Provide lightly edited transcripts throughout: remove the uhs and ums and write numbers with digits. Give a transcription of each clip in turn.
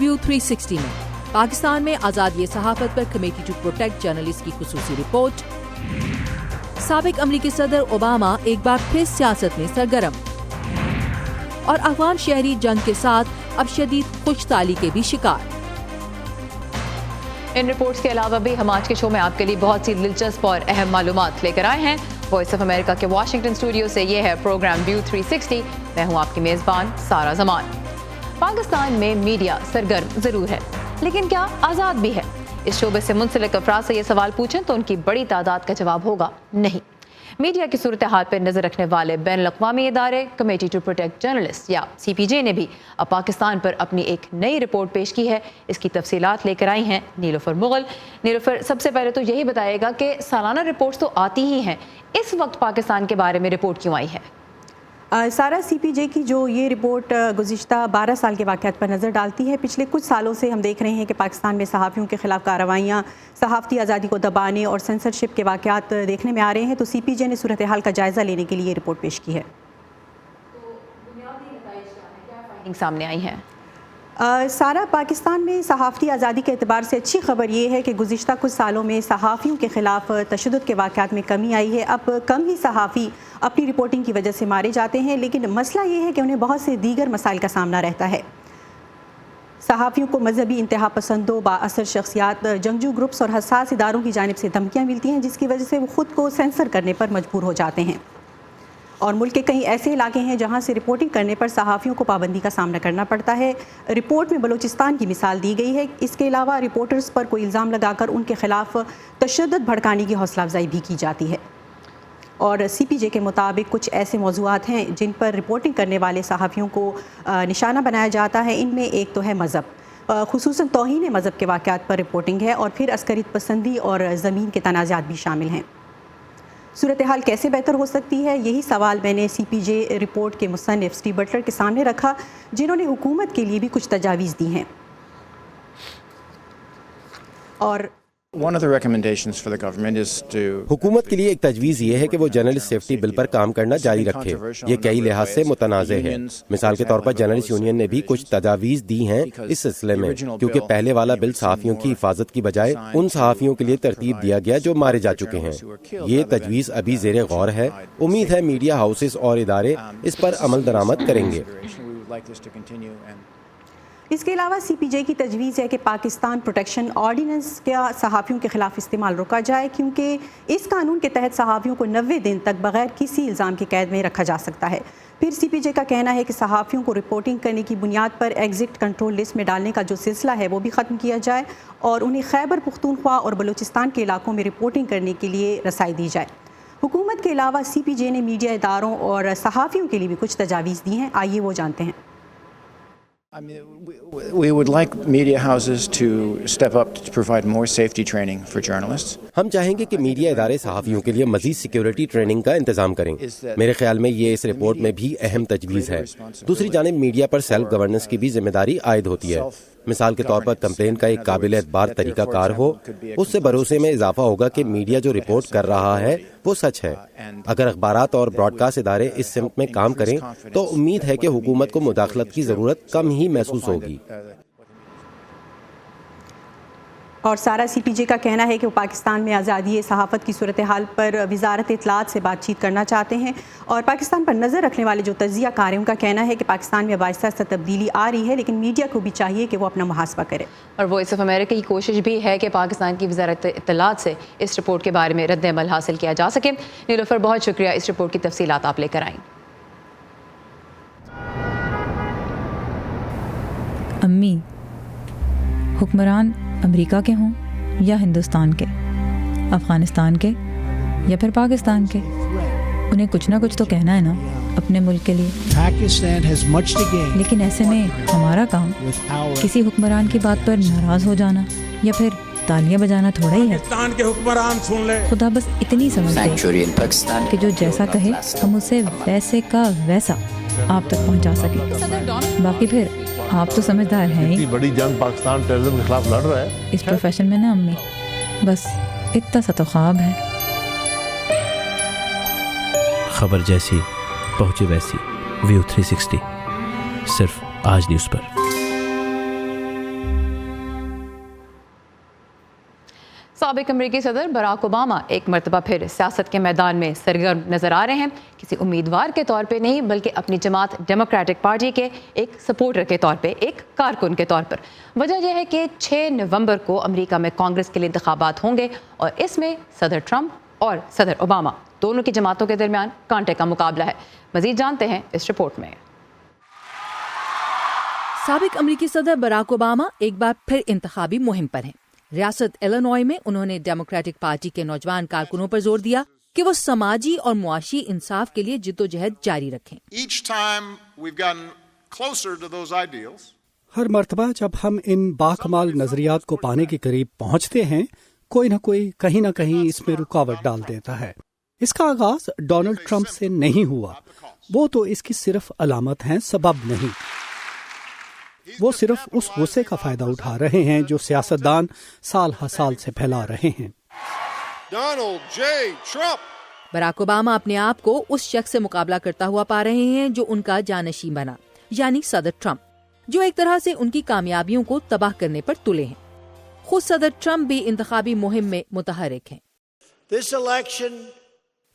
View 360 में पाकिस्तान में आज़ादी सहाफ़त पर कमेटी टू प्रोटेक्ट जर्नलिस्ट की खुसूसी रिपोर्ट। साबिक अमरीकी सदर ओबामा एक बार फिर सियासत में सरगर्म। और अफगान शहरी जंग के साथ अब शदीद खुशताली के भी शिकार। इन रिपोर्ट्स के अलावा भी हम आज के शो में आपके लिए बहुत सी दिलचस्प और अहम मालूमात लेकर आए हैं। वॉइस ऑफ अमेरिका के वाशिंगटन स्टूडियो से ये है प्रोग्राम व्यू 360। मैं हूं आपकी मेज़बान सारा जमान। पाकिस्तान में मीडिया सरगर्म ज़रूर है, लेकिन क्या आज़ाद भी है? इस शोबे से मुंसलिक अफराद से ये सवाल पूछें तो उनकी बड़ी तादाद का जवाब होगा नहीं। मीडिया की सूरत हाल पर नज़र रखने वाले बैन अक़वामी इदारे कमेटी टू प्रोटेक्ट जर्नलिस्ट या CPJ ने भी अब पाकिस्तान पर अपनी एक नई रिपोर्ट पेश की है। इसकी तफसीलात लेकर आई हैं नीलोफर मुगल। नीलोफर, सबसे पहले तो यही बताएगा कि सालाना रिपोर्ट्स तो आती ही हैं, इस वक्त पाकिस्तान के बारे में रिपोर्ट क्यों आई है? सारा CPJ की जो ये रिपोर्ट गुज़िश्ता 12 साल के वाक़यात पर नज़र डालती है। पिछले कुछ सालों से हम देख रहे हैं कि पाकिस्तान में सहाफ़ियों के ख़िलाफ़ कार्रवाइयाँ, सहाफ़ती आज़ादी को दबाने और सेंसरशिप के वाक़यात देखने में आ रहे हैं। तो CPJ ने सूरत हाल का जायज़ा लेने के लिए ये रिपोर्ट पेश की है। तो बुनियादी नताइज क्या फाइंडिंग सामने आई हैं? सारा पाकिस्तान में सहाफ़ती आज़ादी के एतबार से अच्छी खबर ये है कि गुज़िश्ता कुछ सालों में सहाफ़ियों के ख़िलाफ़ तशद्दुद के वाक़यात में कमी आई है। अब कम ही सहाफ़ी अपनी रिपोर्टिंग की वजह से मारे जाते हैं, लेकिन मसला ये है कि उन्हें बहुत से दीगर मसाइल का सामना रहता है। सहाफ़ियों को मजहबी इंतहा पसंदों, बाअसर शख्सियात, जंगजू ग्रुप्स और हसास इदारों की जानिब से धमकियाँ मिलती हैं, जिसकी वजह से वो ख़ुद को सेंसर करने पर मजबूर हो जाते हैं। और मुल्क के कई ऐसे इलाके हैं जहां से रिपोर्टिंग करने पर सहाफ़ियों को पाबंदी का सामना करना पड़ता है। रिपोर्ट में बलूचिस्तान की मिसाल दी गई है। इसके अलावा रिपोर्टर्स पर कोई इल्ज़ाम लगाकर उनके ख़िलाफ़ तशद्दुद भड़काने की हौसला अफजाई भी की जाती है। और CPJ के मुताबिक कुछ ऐसे मौज़ूआत हैं जिन पर रिपोर्टिंग करने वाले सहाफ़ियों को निशाना बनाया जाता है। इनमें एक तो है मज़हब, खुसूसन तौहीन मज़हब के वाक़यात पर रिपोर्टिंग है, और फिर अस्करियत पसंदी और ज़मीन के तनाज़ात भी शामिल हैं। सूरत हाल कैसे बेहतर हो सकती है, यही सवाल मैंने CPJ रिपोर्ट के मुसन्निफ़ स्टीव बटलर के सामने रखा, जिन्होंने हुकूमत के लिए भी कुछ तजावीज़ दी हैं। और हुकूमत के लिए एक तजवीज़ ये है कि वो जर्नलिस्ट सेफ्टी बिल पर काम करना जारी रखे। ये कई लिहाज से मुतनाज़ है। मिसाल के तौर पर जर्नलिस्ट यूनियन ने भी कुछ तजावीज़ दी हैं इस सिलसिले में, क्योंकि पहले वाला बिल सहाफ़ियों की हिफाजत की बजाय उन सहाफ़ियों के लिए तरतीब दिया गया जो मारे जा चुके हैं। ये तजवीज़ अभी ज़ेरे गौर है। उम्मीद है मीडिया हाउसेस और इदारे इस पर अमल दरामद करेंगे। इसके अलावा CPJ की तजवीज़ है कि पाकिस्तान प्रोटेक्शन ऑर्डिनेंस का सहाफ़ियों के ख़िलाफ़ इस्तेमाल रोका जाए, क्योंकि इस कानून के तहत सहाफ़ियों को 90 दिन तक बग़ैर किसी इल्ज़ाम के कैद में रखा जा सकता है। फिर CPJ का कहना है कि सहाफ़ियों को रिपोर्टिंग करने की बुनियाद पर एग्ज़िट कंट्रोल लिस्ट में डालने का जो सिलसिला है वो भी ख़त्म किया जाए, और उन्हें खैबर पुख्तूनख्वा और बलूचिस्तान के इलाकों में रिपोर्टिंग करने के लिए रसाई दी जाए। हुकूमत के अलावा CPJ ने मीडिया इदारों और सहाफ़ियों के लिए भी कुछ तजावीज़ दी हैं। आइए वो जानते हैं। We would like media houses to step up to provide more safety training for journalists. हम चाहेंगे कि मीडिया इदारे सहाफ़ियों के लिए मज़ीद सिक्योरिटी ट्रेनिंग का इंतजाम करें। मेरे ख्याल में ये इस रिपोर्ट में भी अहम तजवीज़ है। दूसरी जानिब मीडिया पर सेल्फ गवर्नेंस की भी जिम्मेदारी आयद होती है। मिसाल के तौर पर कंप्लेन का एक काबिल एतबार तरीक़ाकार हो, उससे भरोसे में इजाफा होगा कि मीडिया जो रिपोर्ट कर रहा है वो सच है। अगर अखबारात और ब्रॉडकास्ट इदारे इस सिमत में काम करें तो उम्मीद है कि हुकूमत को मुदाखलत की ज़रूरत कम ही महसूस होगी। और सारा CPJ का कहना है कि वो पाकिस्तान में आज़ादी सहाफ़त की सूरत हाल पर वज़ारत इत्तलात से बातचीत करना चाहते हैं, और पाकिस्तान पर नज़र रखने वाले जो तज्ज़िया कार हैं उनका कहना है कि पाकिस्तान में आहिस्ता आहिस्ता तब्दीली आ रही है, लेकिन मीडिया को भी चाहिए कि वो अपना मुहासबा करे। और वॉइस ऑफ अमेरिका की कोशिश भी है कि पाकिस्तान की वज़ारत इत्तलात से इस रिपोर्ट के बारे में रद्द अमल हासिल किया जा सके। नीलोफर, बहुत शुक्रिया, इस रिपोर्ट की तफसीलात आप लेकर आएँ। अम्मी, हुक्मरान अमेरिका के हों या हिंदुस्तान के, अफ़गानिस्तान के या फिर पाकिस्तान के, उन्हें कुछ ना कुछ तो कहना है ना अपने मुल्क के लिए। लेकिन ऐसे में हमारा काम किसी हुक्मरान की बात पर नाराज़ हो जाना या फिर तालियां बजाना थोड़ा ही है। खुदा बस इतनी समझ दे कि जो जैसा कहे हम उसे वैसे का वैसा आप तक पहुंचा सके। बाकी फिर आप तो समझदार हैं ही। बड़ी जंग पाकिस्तान टेररिज्म के खिलाफ लड़ रहा है इस प्रोफेशन में ना अम्मी, बस इतना सा तो ख्वाब है। खबर जैसी पहुंचे वैसी, व्यू 360 सिर्फ आज न्यूज़ पर। سابق امریکی صدر براک اوباما ایک مرتبہ پھر سیاست کے میدان میں سرگرم نظر آ رہے ہیں، کسی امیدوار کے طور پہ نہیں بلکہ اپنی جماعت ڈیموکریٹک پارٹی کے ایک سپورٹر کے طور پہ، ایک کارکن کے طور پر۔ وجہ یہ ہے کہ 6 نومبر کو امریکہ میں کانگریس کے لیے انتخابات ہوں گے اور اس میں صدر ٹرمپ اور صدر اوباما دونوں کی جماعتوں کے درمیان کانٹے کا مقابلہ ہے۔ مزید جانتے ہیں اس رپورٹ میں۔ سابق امریکی صدر براک اوباما ایک بار پھر انتخابی مہم پر ہیں۔ ریاست ایلینوائے میں انہوں نے ڈیموکریٹک پارٹی کے نوجوان کارکنوں پر زور دیا کہ وہ سماجی اور معاشی انصاف کے لیے جدوجہد جاری رکھیں۔ ہر مرتبہ جب ہم ان باکمال نظریات کو پانے کے قریب پہنچتے ہیں، کوئی نہ کوئی کہیں نہ کہیں اس میں رکاوٹ ڈال دیتا ہے۔ اس کا آغاز ڈونلڈ ٹرمپ سے نہیں ہوا، وہ تو اس کی صرف علامت ہیں، سبب نہیں۔ وہ صرف اس غصے کا فائدہ اٹھا رہے ہیں جو سیاستدان سال ہر سال سے پھیلا رہے ہیں۔ براک اوباما اپنے آپ کو اس شخص سے مقابلہ کرتا ہوا پا رہے ہیں جو ان کا جانشین بنا، یعنی صدر ٹرمپ، جو ایک طرح سے ان کی کامیابیوں کو تباہ کرنے پر تلے ہیں۔ خود صدر ٹرمپ بھی انتخابی مہم میں متحرک ہیں۔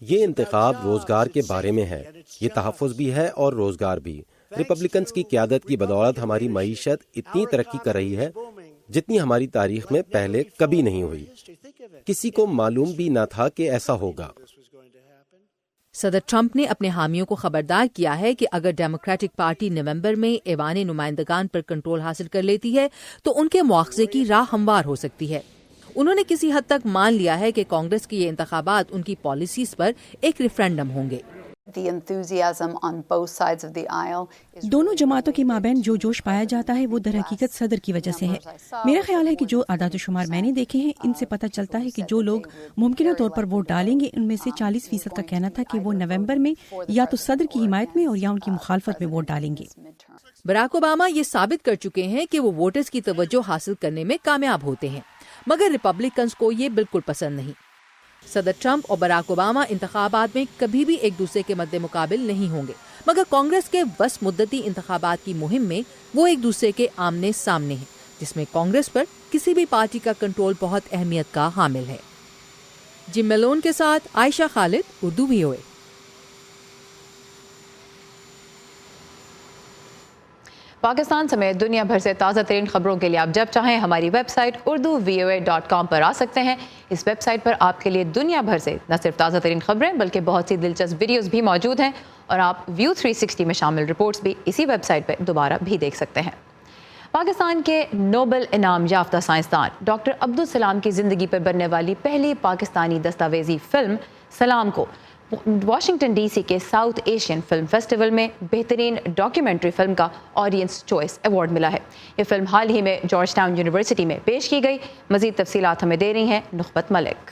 یہ انتخاب روزگار کے بارے میں ہے، یہ تحفظ بھی ہے اور روزگار بھی۔ ریپبلکنز کی قیادت کی بدولت ہماری معیشت اتنی ترقی کر رہی ہے جتنی ہماری تاریخ میں پہلے کبھی نہیں ہوئی۔ کسی کو معلوم بھی نہ تھا کہ ایسا ہوگا۔ صدر ٹرمپ نے اپنے حامیوں کو خبردار کیا ہے کہ اگر ڈیموکریٹک پارٹی نومبر میں ایوان نمائندگان پر کنٹرول حاصل کر لیتی ہے تو ان کے مواخذے کی راہ ہموار ہو سکتی ہے۔ انہوں نے کسی حد تک مان لیا ہے کہ کانگریس کے یہ انتخابات ان کی پالیسیز پر ایک ریفرینڈم ہوں گے۔ دونوں جماعتوں کے مابین جو جوش پایا جاتا ہے وہ در حقیقت صدر کی وجہ سے ہے۔ میرا خیال ہے کہ جو اعداد و شمار میں نے دیکھے ہیں ان سے پتہ چلتا ہے کہ جو لوگ ممکنہ طور پر ووٹ ڈالیں گے ان میں سے 40% کا کہنا تھا کہ وہ نومبر میں یا تو صدر کی حمایت میں اور یا ان کی مخالفت میں ووٹ ڈالیں گے۔ براک اوباما یہ ثابت کر چکے ہیں کہ وہ ووٹرز کی توجہ حاصل کرنے میں کامیاب ہوتے ہیں، مگر ریپبلکنز کو یہ بالکل پسند نہیں۔ صدر ٹرمپ اور براک اوباما انتخابات میں کبھی بھی ایک دوسرے کے مد مقابل نہیں ہوں گے، مگر کانگریس کے وسط مدتی انتخابات کی مہم میں وہ ایک دوسرے کے آمنے سامنے ہیں، جس میں کانگریس پر کسی بھی پارٹی کا کنٹرول بہت اہمیت کا حامل ہے۔ جم میلون کے ساتھ عائشہ خالد، اردو VOA۔ پاکستان سمیت دنیا بھر سے تازہ ترین خبروں کے لیے آپ جب چاہیں ہماری ویب سائٹ urduvoa.com پر آ سکتے ہیں۔ اس ویب سائٹ پر آپ کے لیے دنیا بھر سے نہ صرف تازہ ترین خبریں بلکہ بہت سی دلچسپ ویڈیوز بھی موجود ہیں، اور آپ View 360 میں شامل رپورٹس بھی اسی ویب سائٹ پہ دوبارہ بھی دیکھ سکتے ہیں۔ پاکستان کے نوبل انعام یافتہ سائنسدان ڈاکٹر عبدالسلام کی زندگی پر بننے والی پہلی پاکستانی دستاویزی فلم سلام کو واشنگٹن ڈی سی کے ساؤتھ ایشین فلم فیسٹیول میں بہترین ڈاکیومنٹری فلم کا آڈینس چوائس ایوارڈ ملا ہے۔ یہ فلم حال ہی میں جارج ٹاؤن یونیورسٹی میں پیش کی گئی۔ مزید تفصیلات ہمیں دے رہی ہیں نخبت ملک۔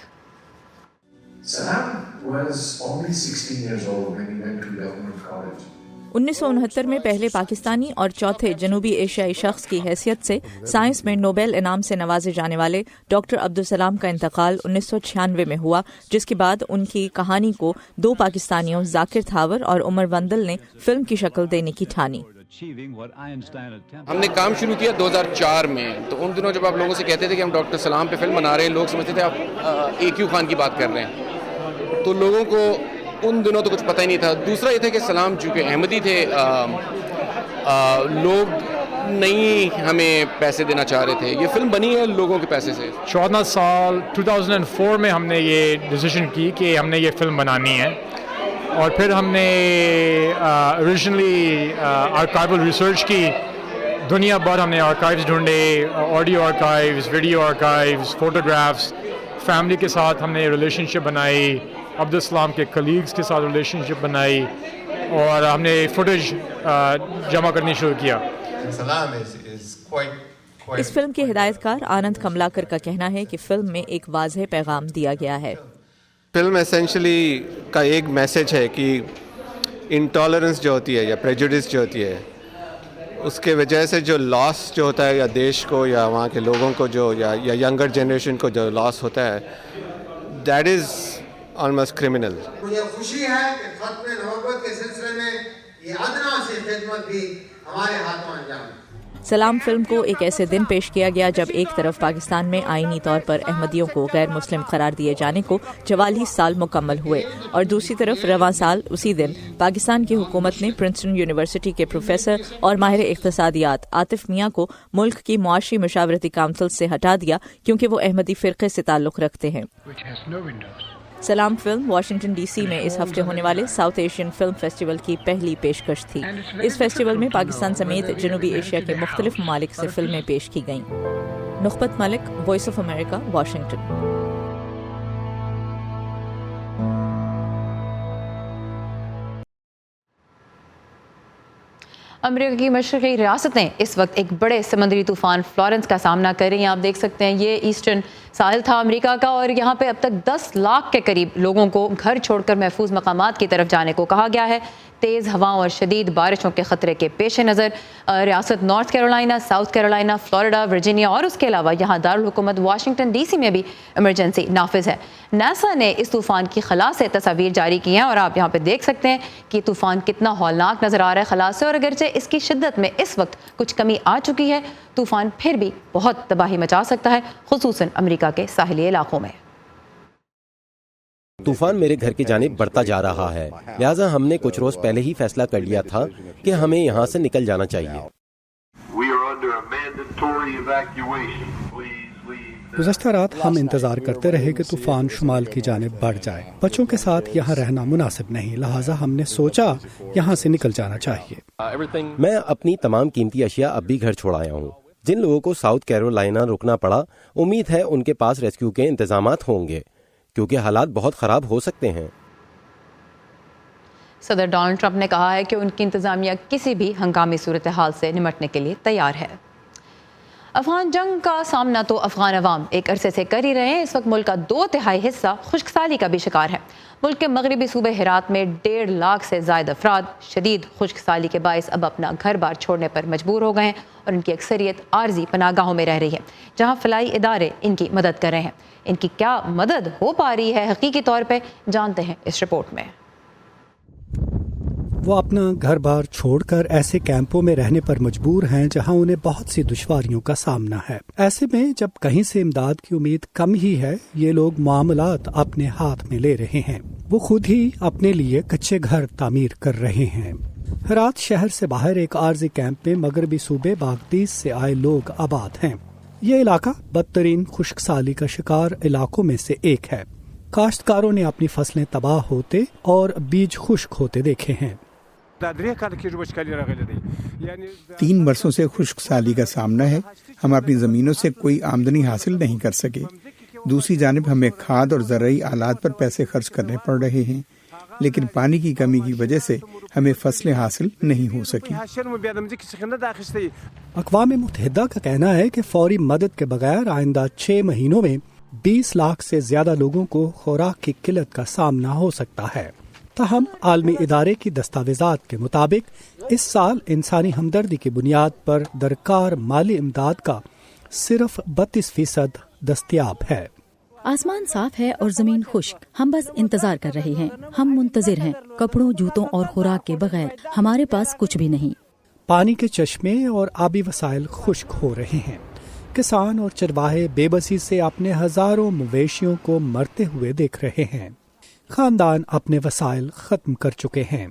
Salam was only 16 years old when he went to government college. 1969 میں پہلے پاکستانی اور چوتھے جنوبی ایشیائی شخص کی حیثیت سے سائنس میں نوبل انعام سے نوازے جانے والے ڈاکٹر عبدالسلام کا انتقال 1996 میں ہوا، جس کے بعد ان کی کہانی کو 2 پاکستانیوں ذاکر تھاور اور عمر وندل نے فلم کی شکل دینے کی ٹھانی۔ ہم نے کام شروع کیا 2004 میں، تو ان دنوں جب آپ لوگوں سے کہتے تھے کہ ہم ڈاکٹر سلام پہ فلم بنا رہے ہیں، لوگ سمجھتے تھے آپ AQ خان کی بات کر رہے ہیں، تو لوگوں کو ان دنوں تو کچھ پتہ ہی نہیں تھا۔ دوسرا یہ تھا کہ سلام چونکہ احمدی تھے، لوگ نہیں ہمیں پیسے دینا چاہ رہے تھے۔ یہ فلم بنی ہے لوگوں کے پیسے سے۔ 14 سال 2004 میں ہم نے یہ ڈیسیژن کی کہ ہم نے یہ فلم بنانی ہے، اور پھر ہم نے اوریجنلی آرکائیول ریسرچ کی، دنیا بھر ہم نے آرکائیوز ڈھونڈے، audio archives, video archives, photographs. Family کے ساتھ ہم نے ریلیشن شپ بنائی، عبدالسلام کے کلیگز کے ساتھ ریلیشن شپ بنائی، اور ہم نے فوٹیج جمع کرنی شروع کیا۔ اس فلم کے ہدایت کار آنند کملاکر کا کہنا ہے کہ فلم میں ایک واضح پیغام دیا گیا ہے۔ فلم ایسینشلی کا ایک میسج ہے کہ انٹالرنس جو ہوتی ہے یا پریجوڈس جو ہوتی ہے، اس کے وجہ سے جو لاس جو ہوتا ہے یا دیش کو یا وہاں کے لوگوں کو جو یا ینگر جنریشن کو جو لاس ہوتا ہے، دیٹ از آلموسٹ کرمنل۔ مجھے خوشی ہے کہ ختم نبوت کے سلسلے میں یہ ادنا سی خدمت بھی ہمارے ہاتھوں انجام ہے۔ سلام فلم کو ایک ایسے دن پیش کیا گیا جب ایک طرف پاکستان میں آئینی طور پر احمدیوں کو غیر مسلم قرار دیے جانے کو 44 سال مکمل ہوئے، اور دوسری طرف رواں سال اسی دن پاکستان کی حکومت نے پرنسٹن یونیورسٹی کے پروفیسر اور ماہر اقتصادیات عاطف میاں کو ملک کی معاشی مشاورتی کونسل سے ہٹا دیا کیونکہ وہ احمدی فرقے سے تعلق رکھتے ہیں۔ سلام فلم واشنگٹن ڈی سی میں اس ہفتے ہونے والے ساؤتھ ایشین فلم فیسٹیول کی پہلی پیشکش تھی۔ اس فیسٹیول میں پاکستان سمیت جنوبی ایشیا کے مختلف ممالک سے فلمیں پیش کی گئیں۔ نخبت ملک، وائس آف امریکہ، واشنگٹن۔ امریکہ کی مشرقی ریاستیں اس وقت ایک بڑے سمندری طوفان فلورنس کا سامنا کر رہی ہیں۔ آپ دیکھ سکتے ہیں یہ ایسٹرن ساحل تھا امریکہ کا، اور یہاں پہ اب تک 10 لاکھ کے قریب لوگوں کو گھر چھوڑ کر محفوظ مقامات کی طرف جانے کو کہا گیا ہے۔ تیز ہواؤں اور شدید بارشوں کے خطرے کے پیش نظر ریاست north Carolina, south Carolina, Florida, Virginia اور اس کے علاوہ یہاں دارالحکومت واشنگٹن ڈی سی میں بھی ایمرجنسی نافذ ہے۔ ناسا نے اس طوفان کی خلا سے تصاویر جاری کی ہیں، اور آپ یہاں پہ دیکھ سکتے ہیں کہ طوفان کتنا ہولناک نظر آ رہا ہے خلا سے، اور اگرچہ اس کی شدت میں اس وقت کچھ کمی آ چکی ہے، طوفان پھر بھی بہت تباہی مچا سکتا ہے، خصوصاً امریکہ کے ساحلی علاقوں میں۔ طوفان میرے گھر کی جانب بڑھتا جا رہا ہے، لہٰذا ہم نے کچھ روز پہلے ہی فیصلہ کر لیا تھا کہ ہمیں یہاں سے نکل جانا چاہیے۔ گزشتہ رات ہم انتظار کرتے رہے کہ طوفان شمال کی جانب بڑھ جائے۔ بچوں کے ساتھ یہاں رہنا مناسب نہیں، لہٰذا ہم نے سوچا یہاں سے نکل جانا چاہیے۔ میں اپنی تمام قیمتی اشیاء اب بھی گھر چھوڑ آیا ہوں۔ جن لوگوں کو ساؤتھ کیرولائنا رکنا پڑا، امید ہے ان کے پاس ریسکیو کے انتظامات ہوں گے، کیونکہ حالات بہت خراب ہو سکتے ہیں۔ صدر ڈونلڈ ٹرمپ نے کہا ہے کہ ان کی انتظامیہ کسی بھی ہنگامی صورتحال سے نمٹنے کے لیے تیار ہے۔ افغان جنگ کا سامنا تو افغان عوام ایک عرصے سے کر ہی رہے ہیں۔ اس وقت ملک کا 2/3 حصہ خشک سالی کا بھی شکار ہے۔ ملک کے مغربی صوبے ہرات میں 1.5 لاکھ سے زائد افراد شدید خشک سالی کے باعث اب اپنا گھر بار چھوڑنے پر مجبور ہو گئے ہیں، اور ان کی اکثریت عارضی پناہ گاہوں میں رہ رہی ہے، جہاں فلاحی ادارے ان کی مدد کر رہے ہیں۔ ان کی کیا مدد ہو پا رہی ہے حقیقی طور پہ، جانتے ہیں اس رپورٹ میں۔ وہ اپنا گھر بار چھوڑ کر ایسے کیمپوں میں رہنے پر مجبور ہیں جہاں انہیں بہت سی دشواریوں کا سامنا ہے۔ ایسے میں جب کہیں سے امداد کی امید کم ہی ہے، یہ لوگ معاملات اپنے ہاتھ میں لے رہے ہیں۔ وہ خود ہی اپنے لیے کچے گھر تعمیر کر رہے ہیں۔ ہرات شہر سے باہر ایک عارضی کیمپ میں مغربی صوبے باغدیس سے آئے لوگ آباد ہیں۔ یہ علاقہ بدترین خشک سالی کا شکار علاقوں میں سے ایک ہے۔ کاشتکاروں نے اپنی فصلیں تباہ ہوتے اور بیج خشک ہوتے دیکھے ہیں۔ 3 برسوں سے خشک سالی کا سامنا ہے۔ ہم اپنی زمینوں سے کوئی آمدنی حاصل نہیں کر سکے۔ دوسری جانب ہمیں کھاد اور زرعی آلات پر پیسے خرچ کرنے پڑ رہے ہیں، لیکن پانی کی کمی کی وجہ سے ہمیں فصلیں حاصل نہیں ہو سکی۔ اقوام متحدہ کا کہنا ہے کہ فوری مدد کے بغیر آئندہ 6 مہینوں میں 20 لاکھ سے زیادہ لوگوں کو خوراک کی قلت کا سامنا ہو سکتا ہے۔ تاہم عالمی ادارے کی دستاویزات کے مطابق اس سال انسانی ہمدردی کی بنیاد پر درکار مالی امداد کا صرف 32% دستیاب ہے۔ آسمان صاف ہے اور زمین خشک، ہم بس انتظار کر رہے ہیں۔ ہم منتظر ہیں، کپڑوں، جوتوں اور خوراک کے بغیر ہمارے پاس کچھ بھی نہیں۔ پانی کے چشمے اور آبی وسائل خشک ہو رہے ہیں۔ کسان اور چرواہے بے بسی سے اپنے ہزاروں مویشیوں کو مرتے ہوئے دیکھ رہے ہیں۔ خاندان اپنے وسائل ختم کر چکے ہیں۔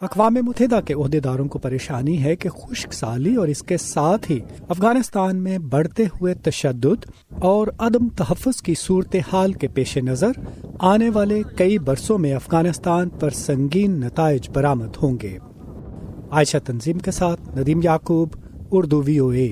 اقوام متحدہ کے عہدیداروں کو پریشانی ہے کہ خشک سالی اور اس کے ساتھ ہی افغانستان میں بڑھتے ہوئے تشدد اور عدم تحفظ کی صورتحال کے پیش نظر آنے والے کئی برسوں میں افغانستان پر سنگین نتائج برآمد ہوں گے۔ عائشہ تنظیم کے ساتھ ندیم یعقوب، اردو VOA۔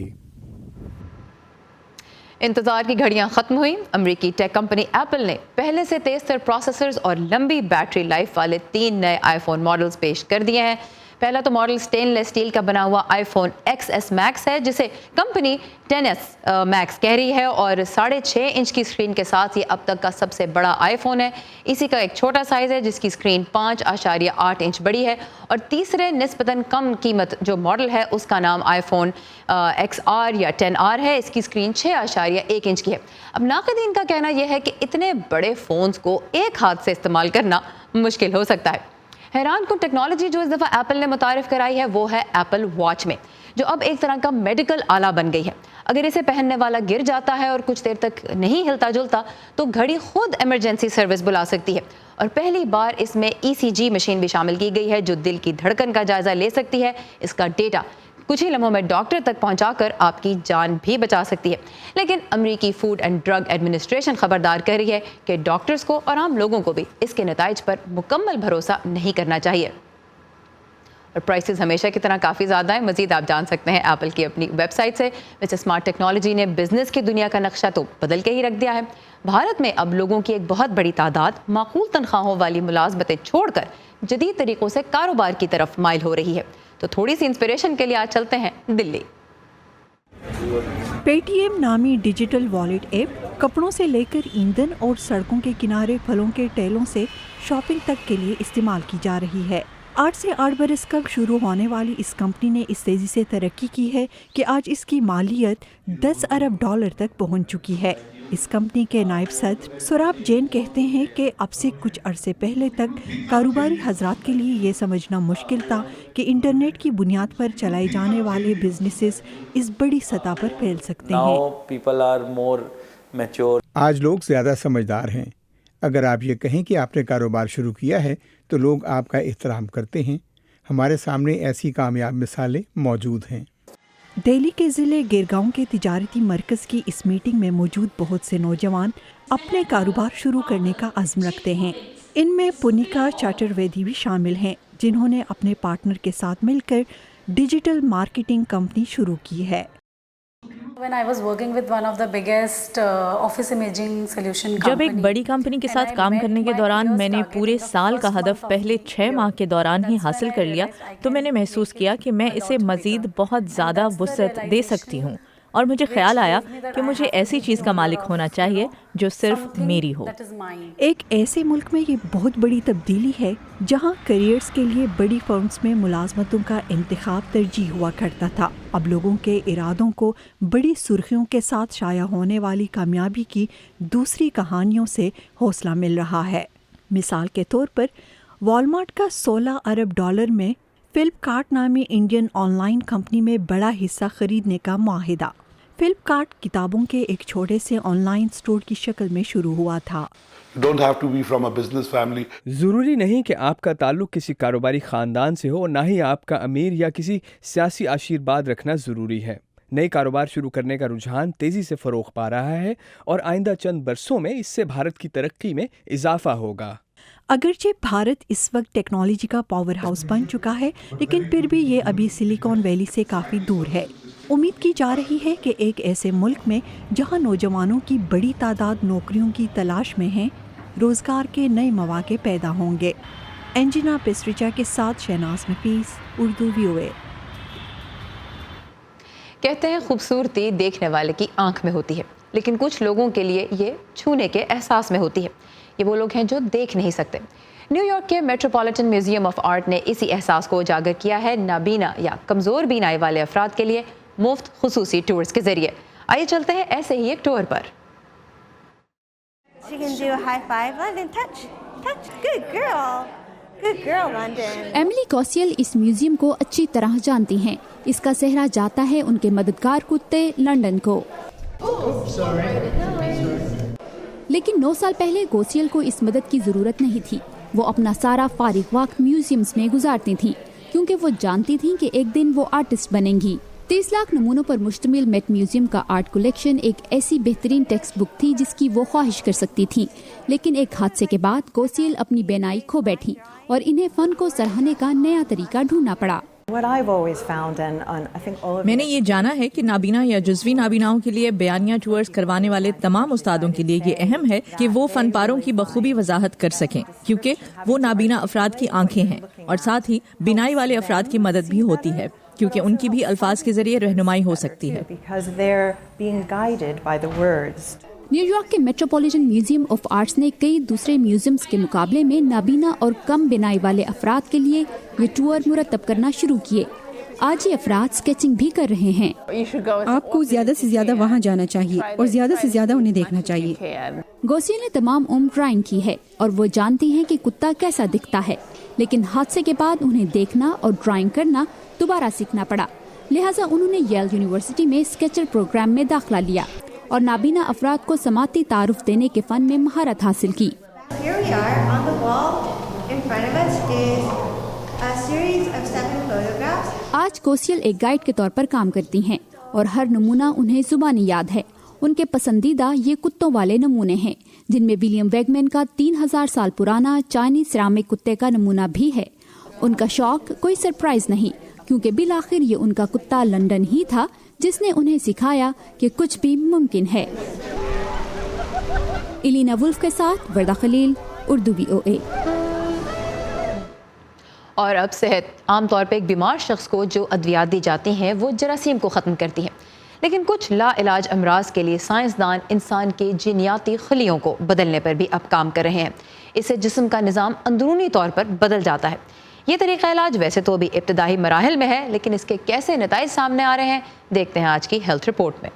انتظار کی گھڑیاں ختم ہوئیں۔ امریکی ٹیک کمپنی ایپل نے پہلے سے تیز تر پروسیسرز اور لمبی بیٹری لائف والے 3 نئے آئی فون ماڈلز پیش کر دیے ہیں۔ پہلا تو ماڈل سٹین لیس اسٹیل کا بنا ہوا آئی فون XS Max ہے، جسے کمپنی 10S Max کہہ رہی ہے، اور 6.5 انچ کی اسکرین کے ساتھ یہ اب تک کا سب سے بڑا آئی فون ہے۔ اسی کا ایک چھوٹا سائز ہے جس کی اسکرین 5.8 انچ بڑی ہے، اور تیسرے نسبتاً کم قیمت جو ماڈل ہے اس کا نام آئی فون XR یا 10R ہے۔ اس کی اسکرین 6.1 انچ کی ہے۔ اب ناقدین کا کہنا یہ ہے کہ اتنے بڑے فونز کو ایک ہاتھ سے استعمال کرنا مشکل ہو سکتا ہے۔ حیران کن ٹیکنالوجی جو اس دفعہ ایپل نے متعارف کرائی ہے وہ ہے ایپل واچ میں، जो अब एक तरह का मेडिकल आला बन गई है। अगर इसे पहनने वाला गिर जाता है और कुछ देर तक नहीं हिलता जुलता तो घड़ी खुद इमरजेंसी सर्विस बुला सकती है। और पहली बार इसमें ECG मशीन भी शामिल की गई है जो दिल की धड़कन का जायजा ले सकती है। इसका डेटा कुछ ही लम्हों में डॉक्टर तक पहुंचाकर आपकी जान भी बचा सकती है। लेकिन अमेरिकी फूड एंड ड्रग एडमिनिस्ट्रेशन खबरदार कर रही है कि डॉक्टर्स को और आम लोगों को भी इसके नताइज पर मुकम्मल भरोसा नहीं करना चाहिए। और प्राइसेस हमेशा की तरह काफ़ी ज़्यादा है। मज़ीद आप जान सकते हैं एप्पल की अपनी वेबसाइट से। वैसे स्मार्ट टेक्नोलॉजी ने बिजनेस की दुनिया का नक्शा तो बदल के ही रख दिया है। भारत में अब लोगों की एक बहुत बड़ी तादाद माकूल तनख्वाहों वाली मुलाजमतें छोड़कर जदीद तरीक़ों से कारोबार की तरफ माइल हो रही है। तो थोड़ी सी इंस्पिरेशन के लिए आज चलते हैं दिल्ली। पेटीएम नामी डिजिटल वॉलेट ऐप कपड़ों से लेकर ईंधन और सड़कों के किनारे फलों के ठेलों से शॉपिंग तक के लिए इस्तेमाल की जा रही है। 8 से 8 बरस कब शुरू होने वाली इस कंपनी ने इस तेज़ी से तरक्की की है कि आज इसकी मालियत 10 अरब डॉलर तक पहुंच चुकी है। इस कंपनी के नायब सदर सोराब जैन कहते हैं कि अब से कुछ अरसे पहले तक कारोबारी हजरात के लिए ये समझना मुश्किल था कि इंटरनेट की बुनियाद पर चलाए जाने वाले बिजनेसेस इस बड़ी सतह पर फैल सकते हैं। आज लोग ज़्यादा समझदार हैं। अगर आप ये कहें कि आपने कारोबार शुरू किया है तो लोग आपका एहतराम करते हैं। हमारे सामने ऐसी कामयाब मिसालें मौजूद हैं। दिल्ली के ज़िले गिरगांव के तिजारती मरकज़ की इस मीटिंग में मौजूद बहुत से नौजवान अपने कारोबार शुरू करने का अज़्म रखते हैं। इनमें पुनिका चतुर्वेदी भी शामिल हैं जिन्होंने अपने पार्टनर के साथ मिलकर डिजिटल मार्केटिंग कंपनी शुरू की है। जब एक बड़ी कंपनी के साथ काम करने के दौरान मैंने पूरे साल का हदफ पहले 6 माह के दौरान ही हासिल कर लिया तो मैंने महसूस किया कि मैं इसे मज़ीद बहुत ज़्यादा वुसअत दे सकती हूँ और मुझे ख्याल आया कि मुझे ऐसी चीज़ का मालिक होना चाहिए जो सिर्फ मेरी हो। एक ऐसे मुल्क में ये बहुत बड़ी तब्दीली है जहाँ करियर्स के लिए बड़ी फर्म्स में मुलाजमतों का इंतखाब तरजीह हुआ करता था। अब लोगों के इरादों को बड़ी सुर्खियों के साथ शाया होने वाली कामयाबी की दूसरी कहानियों से हौसला मिल रहा है। मिसाल के तौर पर वॉलमार्ट का 16 अरब डॉलर में फ्लिपकार्ट नामी इंडियन ऑनलाइन कंपनी में बड़ा हिस्सा खरीदने का मुआहिदा। फ्लिपकार्ट किताबों के एक छोटे से ऑनलाइन स्टोर की शक्ल में शुरू हुआ था। ज़रूरी नहीं कि आपका ताल्लुक किसी कारोबारी ख़ानदान से हो और ना ही आपका अमीर या किसी सियासी आशीर्वाद रखना ज़रूरी है। नए कारोबार शुरू करने का रुझान तेज़ी से फ़रोग़ पा रहा है और आइंदा चंद बरसों में इससे भारत की तरक्की में इजाफा होगा। अगरचे भारत इस वक्त टेक्नोलॉजी का पावर हाउस बन चुका है लेकिन फिर भी ये अभी सिलिकॉन वैली से काफ़ी दूर है। उम्मीद की जा रही है कि एक ऐसे मुल्क में जहां नौजवानों की बड़ी तादाद नौकरियों की तलाश में है रोज़गार के नए मौके पैदा होंगे। एंजिना पेस्ट्रिचा के साथ शहनाज नफीस, उर्दू VOA। कहते हैं खूबसूरती देखने वाले की आंख में होती है लेकिन कुछ लोगों के लिए ये छूने के एहसास में होती है। ये वो लोग हैं जो देख नहीं सकते। न्यूयॉर्क के मेट्रोपॉलिटन म्यूजियम ऑफ आर्ट ने इसी एहसास को उजागर किया है नाबीना या कमज़ोर बीनाई वाले अफराद के लिए मुफ्त खुसूसी टूर्स के जरिए। आइए चलते हैं ऐसे ही एक टूर पर। एमिली कॉसियल इस म्यूजियम को अच्छी तरह जानती हैं। इसका सेहरा जाता है उनके मददगार कुत्ते लंदन को। लेकिन 9 साल पहले गोसियल को इस मदद की ज़रूरत नहीं थी। वो अपना सारा फारिग वक्त म्यूजियम्स में गुजारती थीं क्योंकि वो जानती थीं कि एक दिन वो आर्टिस्ट बनेंगी। 30 लाख नमूनों पर मुश्तमिल मेट म्यूजियम का आर्ट कलेक्शन एक ऐसी बेहतरीन टेक्स्ट बुक थी जिसकी वो ख्वाहिश कर सकती थी। लेकिन एक हादसे के बाद गोसियल अपनी बेनाई खो बैठी और इन्हें फ़न को सराहने का नया तरीका ढूंढना पड़ा। मैंने ये जाना है कि नाबीना या जुज़वी नाबीनाओं के लिए बयानिया टूर्स करवाने वाले तमाम उस्तादों के लिए ये अहम है कि वो फनपारों की बखूबी वजाहत कर सकें क्योंकि वो नाबीना अफराद की आंखें हैं और साथ ही बिनाई वाले अफराद की मदद भी होती है क्योंकि उनकी भी अल्फाज के जरिए रहनुमाई हो सकती है। न्यूयॉर्क के मेट्रोपॉलिटन म्यूजियम ऑफ आर्ट्स ने कई दूसरे म्यूजियम्स के मुकाबले में नाबीना और कम बिनाई वाले अफराद के लिए ये टूर मुरतब करना शुरू किए। आज ये अफराद स्केचिंग भी कर रहे हैं। आपको ज्यादा से ज्यादा वहाँ जाना चाहिए और ज्यादा से ज्यादा उन्हें देखना चाहिए। गोसिया ने तमाम उम्र ड्राइंग की है और वो जानती हैं कि कुत्ता कैसा दिखता है, लेकिन हादसे के बाद उन्हें देखना और ड्राइंग करना दोबारा सीखना पड़ा। लिहाजा उन्होंने येल यूनिवर्सिटी में स्केचर प्रोग्राम में दाखिला लिया और नाबीना अफराद को समाती तारुफ देने के फन में महारत हासिल की। Here we are on the wall in front of us is a series of 7 photographs. आज कोसियल एक गाइड के तौर पर काम करती हैं और हर नमूना उन्हें जुबानी याद है। उनके पसंदीदा ये कुत्तों वाले नमूने हैं, जिनमें विलियम वेगमैन का 3000 साल पुराना चाइनीज सिरामिक कुत्ते का नमूना भी है। उनका शौक कोई सरप्राइज नहीं, क्योंकि बिलाखिर ये उनका कुत्ता लंदन ही था जिसने उन्हें सिखाया कि कुछ भी मुमकिन है। इलीना वुल्फ के साथ वर्दा खलील, उर्दू VOA। और अब सेहत। आमतौर पर एक बीमार शख्स को जो अद्वियात दी जाती हैं वो जरासीम को ख़त्म करती हैं, लेकिन कुछ लाइलाज अमराज के लिए साइंसदान इंसान के जीनियाती खलियों को बदलने पर भी अब काम कर रहे हैं। इससे जिस्म का निज़ाम अंदरूनी तौर पर बदल जाता है। ये तरीका इलाज वैसे तो अभी इब्तदाई मराहिल में है, लेकिन इसके कैसे नताइज सामने आ रहे हैं देखते हैं आज की हेल्थ रिपोर्ट में।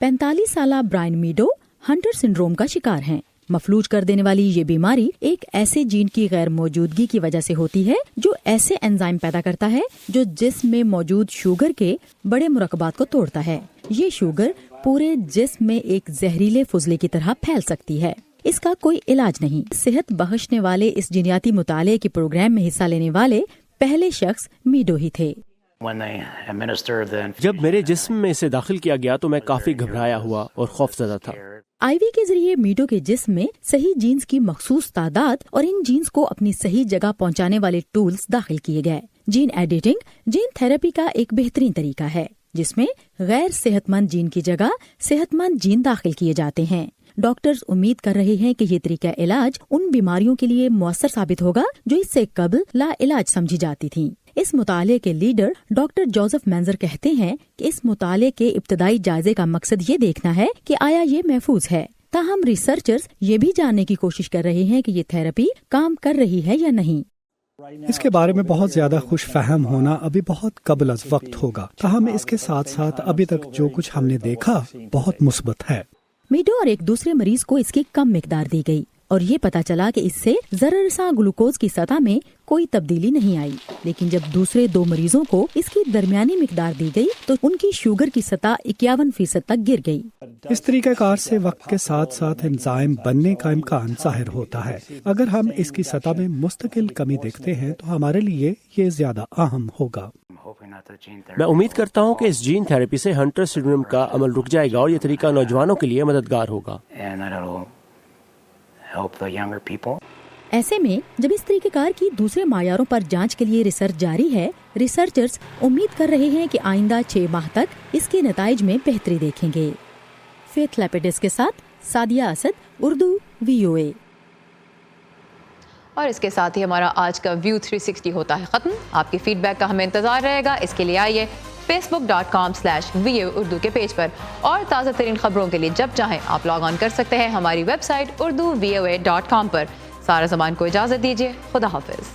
45 साला ब्रायन मीडो हंटर सिंड्रोम का शिकार हैं। मफलूज कर देने वाली ये बीमारी एक ऐसे जीन की गैर मौजूदगी की वजह से होती है जो ऐसे एंजाइम पैदा करता है जो जिस्म में मौजूद शुगर के बड़े मुरक्कबात को तोड़ता है। ये शुगर पूरे जिस्म में एक जहरीले फुजले की तरह फैल सकती है। इसका कोई इलाज नहीं। सेहत बख्शने वाले इस जीनियाती मुताले के प्रोग्राम में हिस्सा लेने वाले पहले शख्स मीडो ही थे। जब मेरे जिस्म में इसे दाखिल किया गया तो मैं काफी घबराया हुआ और खौफजदा था। आईवी के जरिए मीडो के जिस्म में सही जीन्स की मखसूस तादाद और इन जीन्स को अपनी सही जगह पहुंचाने वाले टूल्स दाखिल किए गए। जीन एडिटिंग जीन थेरेपी का एक बेहतरीन तरीका है जिसमें गैर सेहतमंद जीन की जगह सेहतमंद जीन दाखिल किए जाते हैं। डॉक्टर्स उम्मीद कर रहे हैं कि ये तरीका इलाज उन बीमारियों के लिए मुअस्सर साबित होगा जो इससे कबल ला इलाज समझी जाती थीं। इस मुताले के लीडर डॉक्टर जोसेफ मेंजर कहते हैं कि इस मुताले के इब्तदाई जायजे का मकसद ये देखना है कि आया ये महफूज है। ताहम रिसर्चर्स ये भी जानने की कोशिश कर रहे हैं कि ये थेरेपी काम कर रही है या नहीं। इसके बारे में बहुत ज्यादा खुश फहम होना अभी बहुत कबल अज वक्त होगा। ताहम इसके साथ साथ अभी तक जो कुछ हमने देखा बहुत मुस्बत है। मीडो और एक दूसरे मरीज को इसकी कम मिकदार दी गई और ये पता चला कि इससे जरसा ग्लूकोज की सतह में कोई तब्दीली नहीं आई। लेकिन जब दूसरे 2 मरीजों को इसकी दरमियानी मिकदार दी गई तो उनकी शुगर की सतह 51% तक गिर गई। इस तरीक़ाकार से वक्त के साथ साथ एंजाइम बनने का इम्कान जाहिर होता है। अगर हम इसकी सतह में मुस्तकिल कमी देखते हैं तो हमारे लिए ये ज्यादा अहम होगा। मैं उम्मीद करता हूँ कि इस जीन थेरेपी से हंटर सिंड्रोम का अमल रुक जाएगा और ये तरीका नौजवानों के लिए मददगार होगा। ऐसे में जब इस तरीकेकार की दूसरे मायारों पर जांच के लिए रिसर्च जारी है, रिसर्चर्स उम्मीद कर रहे हैं कि आइंदा 6 माह तक इसके नताइज में बेहतरी देखेंगे। फेथ लेपिडिस के साथ सादिया असद, उर्दू VOA। और इसके साथ ही हमारा आज का व्यू 360 होता है खत्म। आपकी फीडबैक का हमें इंतजार रहेगा। इसके लिए आइए facebook.com/VOA उर्दू के पेज पर और ताज़ा तरीन खबरों के लिए जब चाहें आप लॉग ऑन कर सकते हैं हमारी वेबसाइट urduvoa.com पर। सारा ज़मान को इजाज़त दीजिए। खुदा हाफिज़।